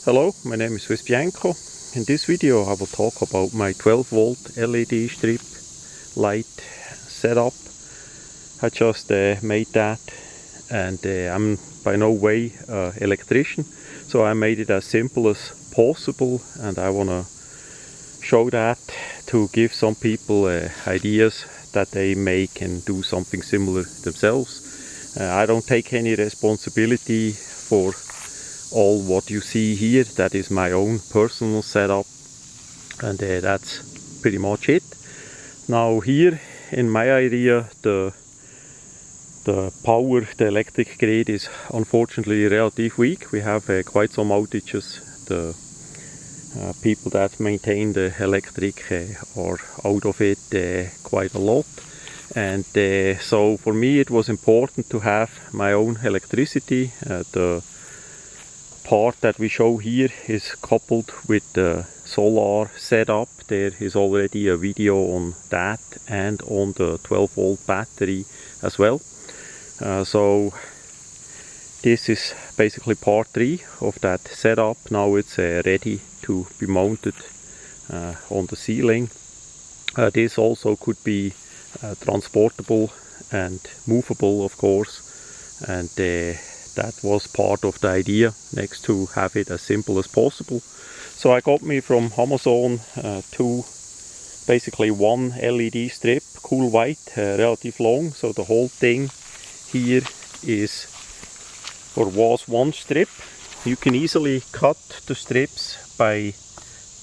Hello, my name is Vespianco. In this video I will talk about my 12 volt LED strip light setup. I just made that, and I'm by no way electrician, so I made it as simple as possible, and I want to show that to give some people ideas that they may can do something similar themselves. I don't take any responsibility for all what you see here. That is my own personal setup, and that's pretty much it. Now here in my area the electric grid is unfortunately relatively weak. We have quite some outages. The people that maintain the electric are out of it quite a lot, and so for me it was important to have my own electricity. The part that we show here is coupled with the solar setup. There is already a video on that and on the 12 volt battery as well. So this is basically part 3 of that setup. Now it's ready to be mounted on the ceiling. This also could be transportable and movable, of course, and that was part of the idea, next to have it as simple as possible. So I got me from Amazon basically one LED strip, cool white, relative long, so the whole thing here was one strip. You can easily cut the strips by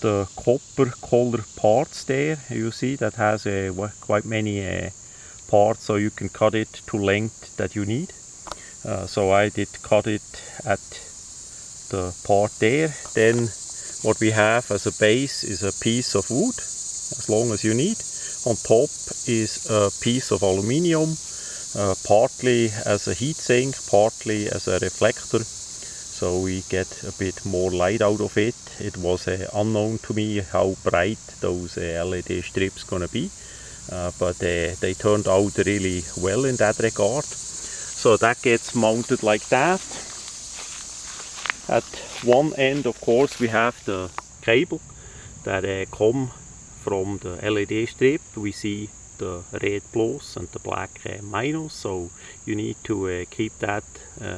the copper color parts there. You see that has quite many parts, so you can cut it to length that you need. So I did cut it at the part there. Then what we have as a base is a piece of wood, as long as you need. On top is a piece of aluminium, partly as a heat sink, partly as a reflector, so we get a bit more light out of it. It was unknown to me how bright those LED strips gonna be, but they turned out really well in that regard. So that gets mounted like that. At one end, of course, we have the cable that come from the LED strip. We see the red plus and the black minus, so you need to keep that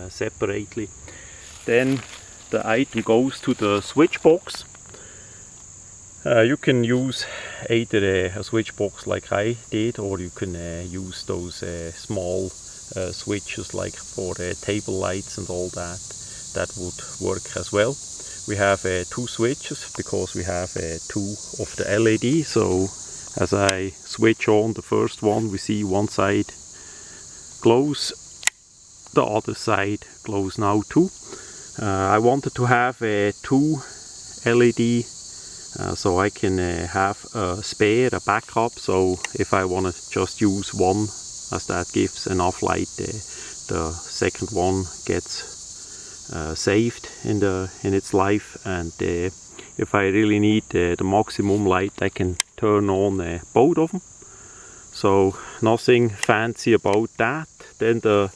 separately. Then the item goes to the switch box. You can use either a switch box like I did, or you can use those small switches like for table lights and all that. That would work as well. We have 2 switches because we have 2 of the LED. So as I switch on the first one, we see one side glows, the other side glows now too. I wanted to have 2 LED so I can have a spare, a backup, so if I want to just use one, as that gives enough light, the second one gets saved in its life, and if I really need the maximum light, I can turn on both of them. So nothing fancy about that. Then the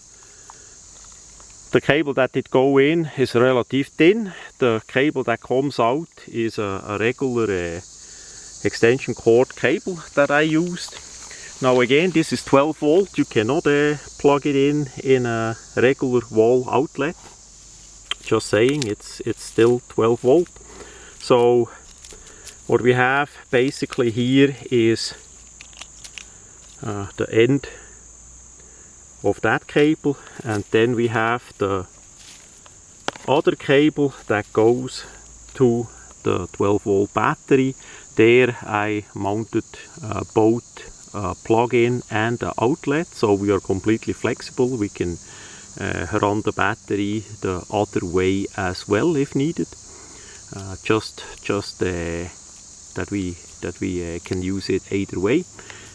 cable that did go in is relatively thin. The cable that comes out is a regular extension cord cable that I used. Now again, this is 12 volt. You cannot plug it in a regular wall outlet. Just saying, it's still 12 volt. So what we have basically here is the end of that cable, and then we have the other cable that goes to the 12 volt battery. There I mounted both plug-in and the outlet, so we are completely flexible. We can run the battery the other way as well if needed. Just that we can use it either way.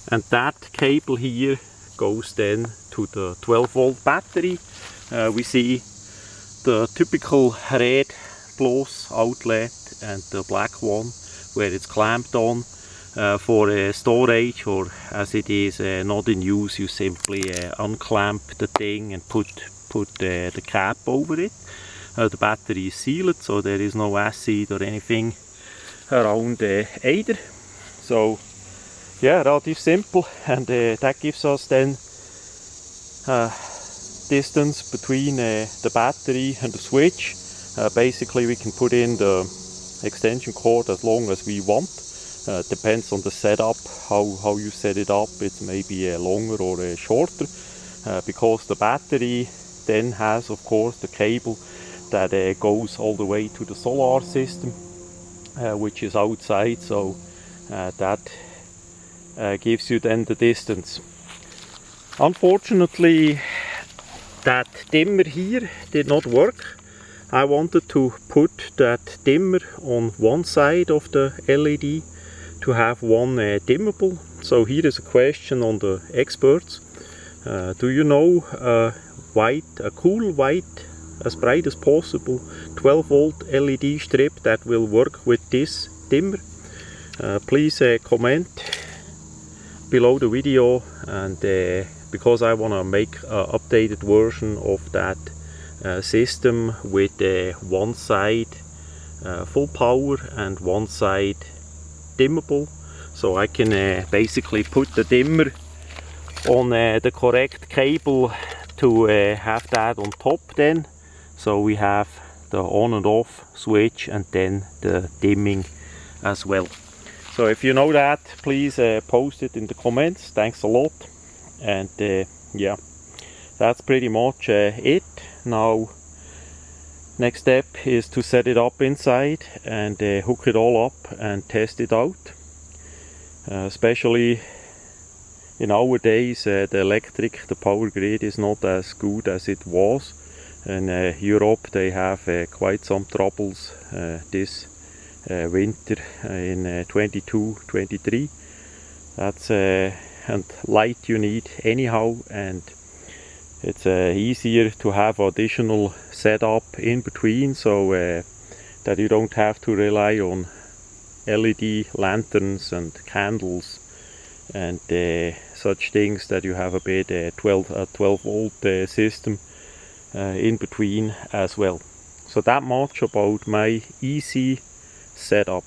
And that cable here goes then to the 12 volt battery. We see the typical red plus outlet and the black one where it's clamped on. For storage, or as it is not in use, you simply unclamp the thing and put the cap over it. the battery is sealed, so there is no acid or anything around either. So yeah, relatively simple, and that gives us then distance between the battery and the switch. Basically we can put in the extension cord as long as we want. Depends on the setup, how you set it up. It's maybe longer or shorter, because the battery then has of course the cable that goes all the way to the solar system, which is outside, so that gives you then the distance. Unfortunately, that dimmer here did not work. I wanted to put that dimmer on one side of the LED to have one dimmable. So here is a question on the experts. Do you know a cool white, as bright as possible, 12 volt LED strip that will work with this dimmer? Please comment below the video, and because I want to make an updated version of that system with one side full power and one side dimmable, so I can basically put the dimmer on the correct cable to have that on top then, so we have the on and off switch and then the dimming as well. So if you know that, please post it in the comments. Thanks a lot. And yeah, that's pretty much it. Now next step is to set it up inside and hook it all up and test it out. Especially in our days, the power grid is not as good as it was. In Europe they have quite some troubles this winter in 22-23. That's and light you need anyhow, and it's easier to have additional setup in between, so that you don't have to rely on LED lanterns and candles and such things, that you have a bit 12 volt system in between as well. So that much about my easy setup.